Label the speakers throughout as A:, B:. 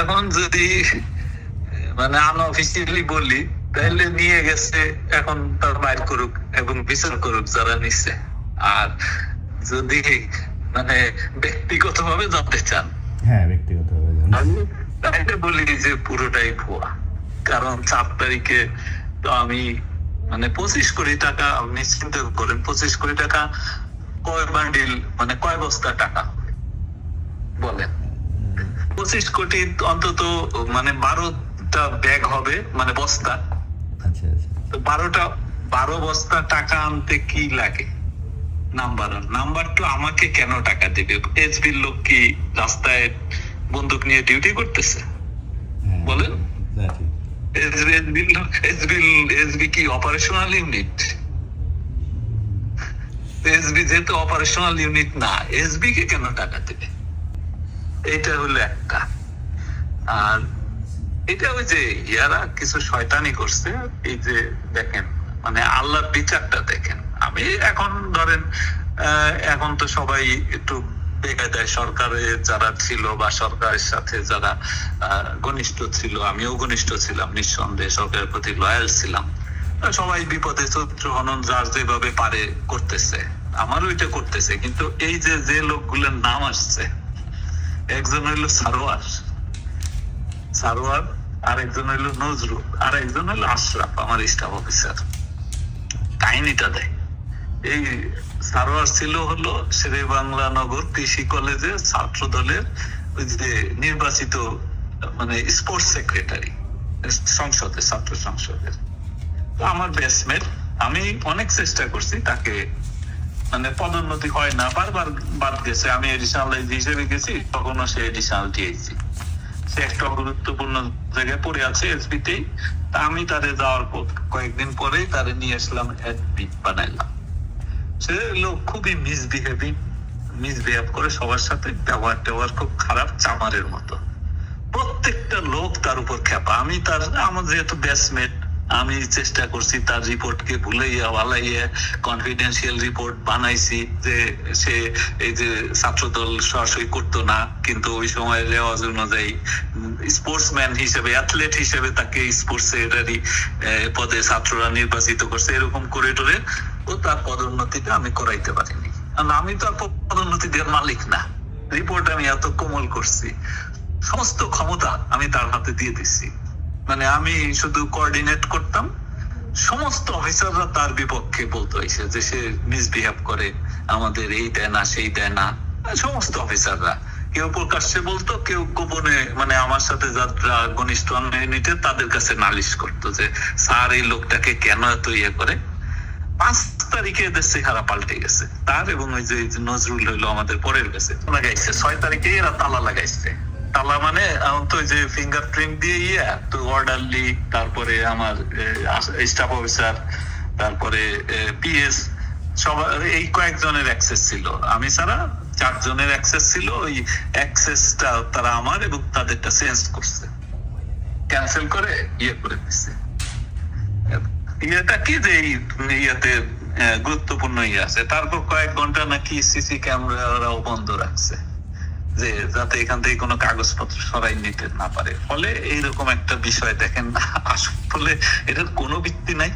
A: এখন যদি মানে আনঅফিসিয়ালি বলি তাহলে নিয়ে গেছে, এখন তার বাইর করুক এবং বিচার করুক যারা নিচ্ছে। আর যদি মানে ব্যক্তিগত ভাবে জানতে চান,
B: হ্যাঁ ব্যক্তিগত ভাবে
A: তাইলে বলি যে পুরোটাই ভুয়া। কারণ 4 তারিখে তো আমি মানে 25 কোটি টাকা, আপনি চিন্তা করেন 25 কোটি টাকা কয় বান্ডিল মানে কয় বস্তা টাকা বলেন। 25 কোটি অন্তত মানে 12টা ব্যাগ হবে মানে বস্তা।
B: আচ্ছা আচ্ছা।
A: তো 12 বস্তা টাকা আনতে কি লাগে? নাম্বার টু, আমাকে কেন টাকা দিবে? এসবির লোক কি রাস্তায় বন্দুক নিয়ে ডিউটি করতেছে বলেন? এসবি কি অপারেশনাল ইউনিট? এসবি যেহেতু অপারেশনাল ইউনিট না, এসবি কে কেন টাকা দেবে? এটা হলো একটা। আর এটা ওই যে ইয়ারা কিছু শয়তানি করছে। এই যে দেখেন মানে আল্লাহর বিচারটা দেখেন। আমি এখন ধরেন এখন তো সবাই একটু বেকায়দায়, সরকারে যারা ছিল বা সরকারের সাথে যারা ঘনিষ্ঠ ছিল, আমিও ঘনিষ্ঠ ছিলাম, নিঃসন্দেহে সরকারের প্রতি লয়াল ছিলাম। সবাই বিপদে চরিত্র হনন যার যেভাবে পারে করতেছে, আমারও এটা করতেছে। কিন্তু এই যে লোকগুলোর নাম আসছে, একজন হইলো সারোয়ার, আর একজন হইলো নজরুল, আর একজন হইলো আশরাফ, আমার স্টাফ অফিসার। কাহিনীটা দেয়, এই সারোয়ার ছিল হলো শেরে বাংলা নগর কৃষি কলেজের ছাত্র দলের ওই যে নির্বাচিত মানে স্পোর্টস সেক্রেটারি সংসদে, ছাত্র সংসদের। আমার ব্যাচমেট। আমি অনেক চেষ্টা করছি তাকে মানে পদোন্নতি হয় না, বারবার বাদ গেছে। আমি এডিশনাল হিসেবে গেছি, তখনও সে এডিশনাল দিয়েছি। সে একটা গুরুত্বপূর্ণ জায়গায় পড়ে আছে এসবিতেই। তা আমি তারে যাওয়ার কয়েকদিন পরেই তারে নিয়ে আসলাম, অ্যাডমিট বানাইলাম। সে লোক খুবই মিসবিহেভ করে সবার সাথে, ব্যবহার খুব খারাপ, চামারের মতো। প্রত্যেকটা লোক তার উপর খেপা। আমার যেহেতু ব্যাচমেট, আমি চেষ্টা করছি তার রিপোর্টকে ভালাইয়া কনফিডেন্সিয়াল রিপোর্ট বানাইছি যে সে এই যে ছাত্রদল সরাসরি করতো না, কিন্তু ওই সময় রেওয়াজ অনুযায়ী স্পোর্টসম্যান হিসেবে, অ্যাথলেট হিসেবে তাকে স্পোর্টস সেক্রেটারি পদে ছাত্ররা নির্বাচিত করছে। এরকম করে টোরে ও তার পদোন্নতিটা আমি করাইতে পারিনি, কারণ আমি তো পদোন্নতি দেওয়ার মালিক না। রিপোর্ট আমি এত কোমল করছি, সমস্ত ক্ষমতা আমি তার হাতে দিয়ে দিচ্ছি। মানে আমি শুধু কোঅর্ডিনেট করতাম, সমস্ত অফিসাররা তার বিপক্ষে বলতে হয়েছে যে সে মিসবিহেভ করে, আমাদের এই দেয় না সেই দেয় না। সমস্ত অফিসাররা কেউ প্রকাশ্যে বলতো, কেউ গোপনে মানে আমার সাথে যারা ঘনিষ্ঠ ইউনিটে তাদের কাছে নালিশ করতো যে স্যার এই লোকটাকে কেন এত ইয়ে করে। 5 তারিখে এদের চেহারা পাল্টে গেছে তার, এবং ওই যে নজরুল হইলো আমাদের পরের কাছে লাগাইছে। 6 তারিখে এরা তালা লাগাইছে। তালা মানে তো যে ফিঙ্গারপ্রিন্ট দিয়ে তো অর্ডারলি, তারপরে আমার স্টাফ অফিসার, তারপরে পিএস, সবার এই কয়েকজনের অ্যাক্সেস ছিল। আমি ছাড়া 4 জনের অ্যাক্সেস ছিল। ওই অ্যাক্সেসটা তারা আমার এবং তাদেরটা চেঞ্জ করছে, ক্যান্সেল করে ইয়ে করে দিচ্ছে। ইয়েটা কি যে ইয়েতে গুরুত্বপূর্ণ ইয়ে আছে। তারপর কয়েক ঘন্টা নাকি সিসি ক্যামেরাও বন্ধ রাখছে, যে যাতে এখান থেকে কোনো কাগজপত্র সরাই নিতে না পারে। ফলে এইরকম একটা বিষয় দেখেন, আসলে এটার কোনো ভিত্তি নাই।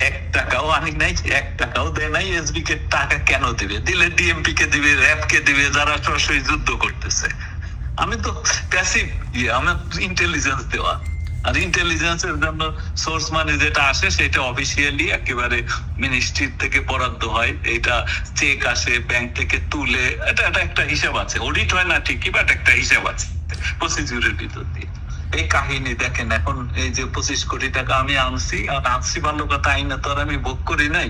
A: 1 টাকাও আনি নাই, 1 টাকাও দেয় নাই। এসবি কে টাকা কেন দিবে? দিলে ডিএমপি কে দিবে, র্যাব কে দিবে, যারা সরাসরি যুদ্ধ করতেছে। আমি তো প্যাসিভ, আমার ইন্টেলিজেন্স দেওয়া। আর ইন্টেলিজেন্সের জন্য সোর্স মানে যেটা আসে সেটা অফিসিয়ালি একেবারে মিনিস্ট্রি থেকে বরাদ্দ হয়। এটা চেক আসে ব্যাংক থেকে তুলে, এটা একটা হিসাব আছে। অডিট হয় না ঠিকই, বাট একটা হিসাব আছে প্রসিডিউরের ভিতর দিয়ে। এই কাহিনী দেখেন, এখন এই যে 25 কোটি টাকা আমি আনছি ভালো কথা, আইনা তো আর আমি ভোগ করি নাই।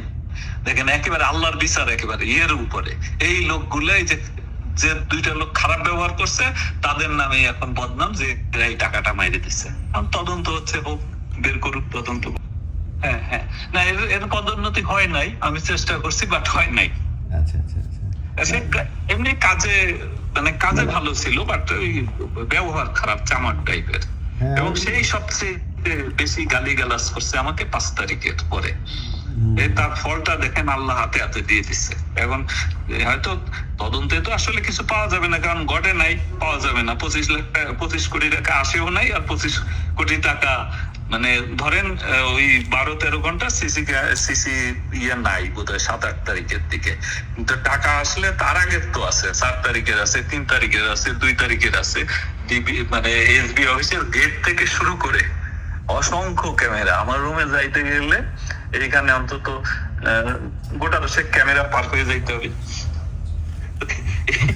A: দেখেন একেবারে আল্লাহর বিচার একেবারে এর উপরে। এই লোকগুলো এই যে 2টা লোক খারাপ ব্যবহার করছে, তাদের নামে এখন বদনাম যে এই টাকাটা মাইরে দিচ্ছে। তদন্ত হচ্ছে, হোক, বের করুক, তদন্ত। হ্যাঁ না, এর পদোন্নতি হয় নাই। আমি চেষ্টা করছি, বাট হয় নাই। এমনি কাজে ভালো ছিল, বাট ওই ব্যবহার খারাপ, চামার টাইপের। এবং সেই সবচেয়ে বেশি গালিগালাজ করছে আমাকে 5 তারিখের পরে। এই তার ফলটা দেখেন আল্লাহ হাতে হাতে দিয়ে দিচ্ছে। এখন হয়তো তদন্তে তো আসলে কিছু পাওয়া যাবে না, কারণ ঘটে নাই, পাওয়া যাবে না। 25 কোটি টাকা আসেও নাই, আর 25 কোটি টাকা মানে ধরেন ওই 12-13 ঘন্টা সিসি ইয়ে নাই বোধহয় 7-8 তারিখের দিকে, কিন্তু টাকা আসলে তার আগের তো আছে, 4 তারিখের আছে, 3 তারিখের আছে, 2 তারিখের আছে। মানে এসবি অফিসের গেট থেকে শুরু করে অসংখ্য ক্যামেরা। আমার রুমে যাইতে গেলে এইখানে অন্তত গোটা 10 ক্যামেরা পার হয়ে যাইতে হবে।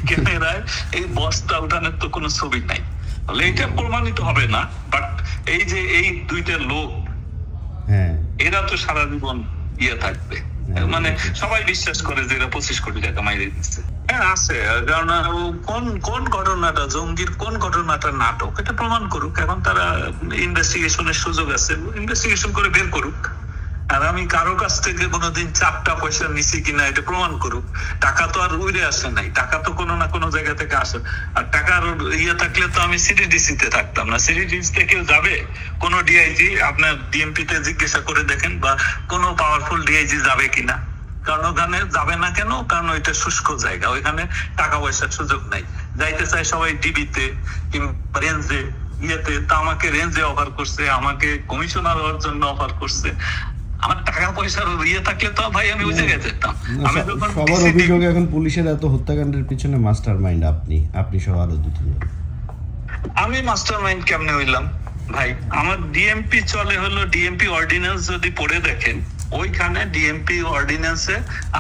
A: ক্যামেরায় এই বস্তা উঠানোর তো কোনো ছবি নাই, তাহলে এটা প্রমাণিত হবে না। বাট এই যে এই দুইটা লোক, এরা তো সারা জীবন ইয়ে থাকবে, মানে সবাই বিশ্বাস করে যে এরা 25 কোটি টাকা মাইরে দিচ্ছে। হ্যাঁ আছে, কারণ কোন ঘটনাটা জঙ্গির, কোন ঘটনাটা নাটক, এটা প্রমাণ করুক। এখন তারা ইনভেস্টিগেশনের সুযোগ আছে, ইনভেস্টিগেশন করে বের করুক। আর আমি কারো কাছ থেকে কোনোদিন 4টা পয়সা নিছি কিনা এটা প্রমাণ করুক। টাকা তো আর উড়ে আসে নাই, টাকা তো কোনো না কোনো জায়গা থেকে আসে। আর টাকার ইয়ে থাকলে তো আমি সিডিডিসি তে থাকতাম না। সিডিডিসি তে কেউ যাবে? কোন ডিআইজি আপনার ডিএমপি তে জিজ্ঞাসা করে দেখেন, বা কোনো পাওয়ারফুল ডিআইজি যাবে কিনা। কারণ ওখানে যাবে না কেন? কারণ ওইটা শুষ্ক জায়গা, ওইখানে টাকা পয়সার সুযোগ নাই। যাইতে চায় সবাই ডিবিতে কিংবা রেঞ্জে, ইয়েতে। তা আমাকে রেঞ্জে অফার করছে, আমাকে কমিশনার হওয়ার জন্য অফার করছে। আমার টাকা পয়সার ইয়ে থাকলে তো ভাই আমি ওই জায়গায় যেতাম। আমি যখন
B: সবার অভিযোগ এখন পুলিশের এত হত্যাকাণ্ডের পিছনে মাস্টার মাইন্ড আপনি সহ আরো 2-3 জন।
A: আমি মাস্টার মাইন্ড কেমনে হইলাম ভাই? আমার ডিএমপি চলে হলো, ডিএমপি অর্ডিন্যান্স যদি পড়ে দেখেন, ওইখানে ডিএমপি অর্ডিন্যান্সে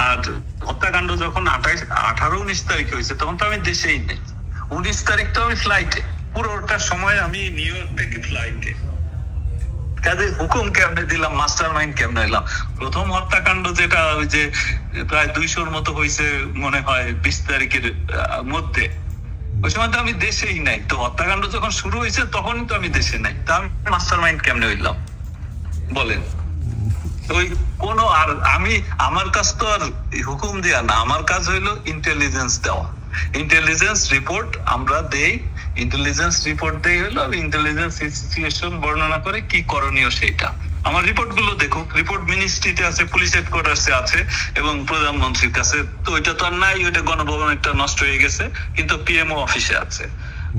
A: আর হত্যাকাণ্ড যখন 18-19 তারিখ হয়েছে, তখন তো আমি দেশেই নেই। 19 তারিখ তো আমি ফ্লাইটে, পুরোটা সময় আমি নিউ ইয়র্ক থেকে ফ্লাইটে। কাজে হুকুম কেমনে দিলাম, মাস্টার মাইন্ড কেমনে হইলাম? প্রথম হত্যাকাণ্ড যেটা ওই যে প্রায় 200-র মতো হয়েছে মনে হয় 20 তারিখের মধ্যে, ওই সময় তো আমি দেশেই নাই। তো হত্যাকাণ্ড যখন শুরু হয়েছে তখনই তো আমি দেশে নাই। তা আমি মাস্টার মাইন্ড কেমনে হইলাম বলেন? ওই কোন, আর আমি, আমার কাজ তো আর হুকুম দেয়া না, আমার কাজ হইলো ইন্টেলিজেন্স দেওয়া। ইন্টেলিজেন্স রিপোর্ট আমরা দেই, ইন্টেলিজেন্স রিপোর্ট দেই হলো ইন্টেলিজেন্স সিচুয়েশন বর্ণনা করে কি করণীয় সেটা। আমার রিপোর্ট গুলো দেখুক, রিপোর্ট মিনিস্ট্রিতে আছে, পুলিশ হেডকোয়ার্টার্সে আছে এবং প্রধানমন্ত্রীর কাছে। তো ওইটা তো আর নাই, ওইটা গণভবন একটা নষ্ট হয়ে গেছে, কিন্তু পিএমও অফিসে আছে,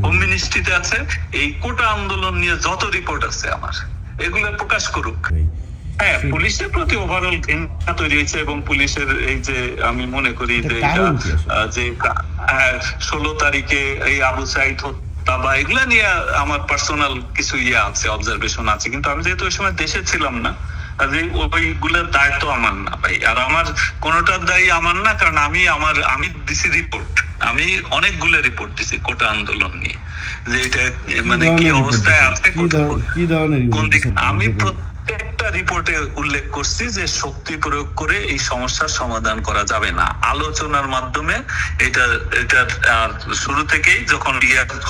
A: হোম মিনিস্ট্রিতে আছে। এই কোটা আন্দোলন নিয়ে যত রিপোর্ট আছে আমার, এগুলো প্রকাশ করুক। হ্যাঁ, পুলিশের প্রতি ওভারঅল ঘৃণা তৈরি হয়েছে, এবং পুলিশের এই যে আমি মনে করি যে যে 16 তারিখে এই আবু সাইদ হত্যা বা এগুলা নিয়ে আমার পার্সোনাল কিছু ইয়ে আছে, অবজারভেশন আছে। কিন্তু আমি যেহেতু ওই সময় দেশে ছিলাম না, ওইগুলোর দায়িত্ব আমার না ভাই। আর আমার কোনোটার দায়ী আমার না, কারণ আমি দিছি রিপোর্ট, আমি অনেকগুলো রিপোর্ট দিছি কোটা আন্দোলন নিয়ে, যে এটা মানে কি অবস্থায় আছে, কোন দিকে। আমি প্রত্যেকটা রিপোর্টে উল্লেখ করছি যে শক্তি প্রয়োগ করে এই সমস্যার সমাধান করা যাবে না, আলোচনার মাধ্যমে। এটা শুরু থেকেই যখন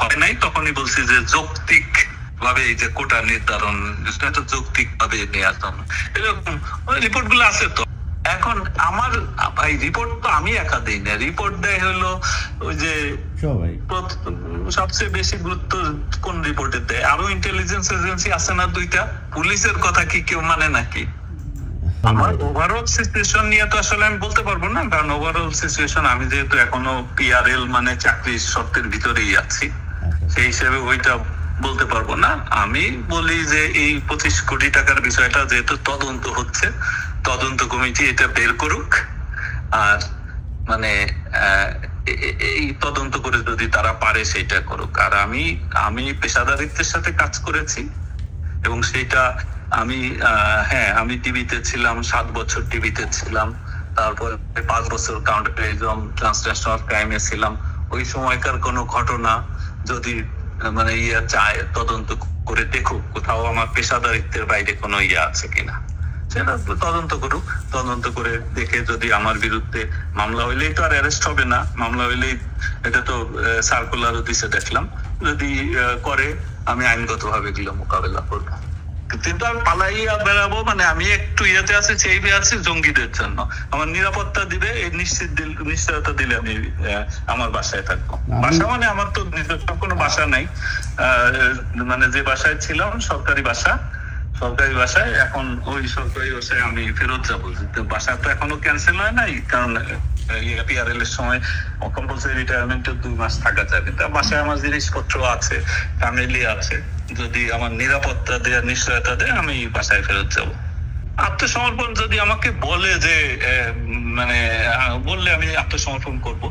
A: হয় নাই, তখনই বলছি যে যৌক্তিক ভাবে এই যে কোটা নির্ধারণ, যৌক্তিক ভাবে নেওয়া জন্য এরকম রিপোর্ট গুলো আছে। তো এখন আমার ভাই রিপোর্ট তো আমি একা দিই না, রিপোর্ট দেয় হলো ওই যে সবচেয়ে বেশি গুরুত্ব কোন রিপোর্টে দেয়, আরো ইন্টেলিজেন্স এজেন্সি আছে না 2টা। পুলিশের কথা কি কেউ মানে নাকি? আমার ওভারঅল সিচুয়েশন নিয়ে তো আসলে আমি বলতে পারবো না, কারণ ওভারঅল সিচুয়েশন আমি যেহেতু এখনো পিআরএল মানে চাকরির শর্তের ভিতরেই আছি, সেই হিসেবে ওইটা বলতে পারবো না। আমি বলি যে এই 25 কোটি টাকার বিষয়টা যেহেতু তদন্ত হচ্ছে, তদন্ত কমিটি এটা বের করুক। আর মানে এই তদন্ত করে যদি তারা পারে সেটা করুক। আর আমি পেশাদারিত্বের সাথে কাজ করেছি, এবং সেইটা আমি টিভিতে ছিলাম, 7 বছর টিভিতে ছিলাম, তারপর 5 বছর কাউন্টার টেররিজম ট্রান্সন্যাশনাল ক্রাইমে ছিলাম। ওই সময়কার কোনো ঘটনা যদি মানে চায় তদন্ত করে দেখুক, কোথাও আমার পেশাদারিত্বের বাইরে কোনো আছে কিনা, সেটা তদন্ত করুক। তদন্ত করে দেখে যদি আমার বিরুদ্ধে মামলা হইলেই তো আর অ্যারেস্ট হবে না, মামলা হইলেই এটা তো সার্কুলারও দিছে দেখলাম, যদি করে আমি আইনগত ভাবে এগুলো মোকাবেলা করবো। কিন্তু আমি পালাইয়া বেড়াবো মানে আমি একটু ইয়েতে আছি, চেইবে আছি জঙ্গিদের জন্য, আমার নিরাপত্তা দিবে এই নিশ্চয়তা দিলে আমি আমার বাসায় থাকবো। বাসা মানে আমার তো নিজস্ব কোনো বাসা নাই, মানে যে বাসায় ছিলাম সরকারি বাসা, সরকারি বাসায়। এখন ওই সরকারি বাসায় আমি ফেরত যাবো। বাসা তো এখনো ক্যান্সেল হয় নাই, কারণ পিআরএল এর সময় কম্পালসারি রিটায়ারমেন্টের 2 মাস থাকা যায়, কিন্তু বাসায় আমার জিনিসপত্র আছে, ফ্যামিলি আছে। যদি আমার নিরাপত্তা দেওয়ার নিশ্চয়তা দেয়, আমি বাসায় ফেরত যাব। আত্মসমর্পণ যদি আমাকে বলে যে মানে বললে আমি আত্মসমর্পণ করব।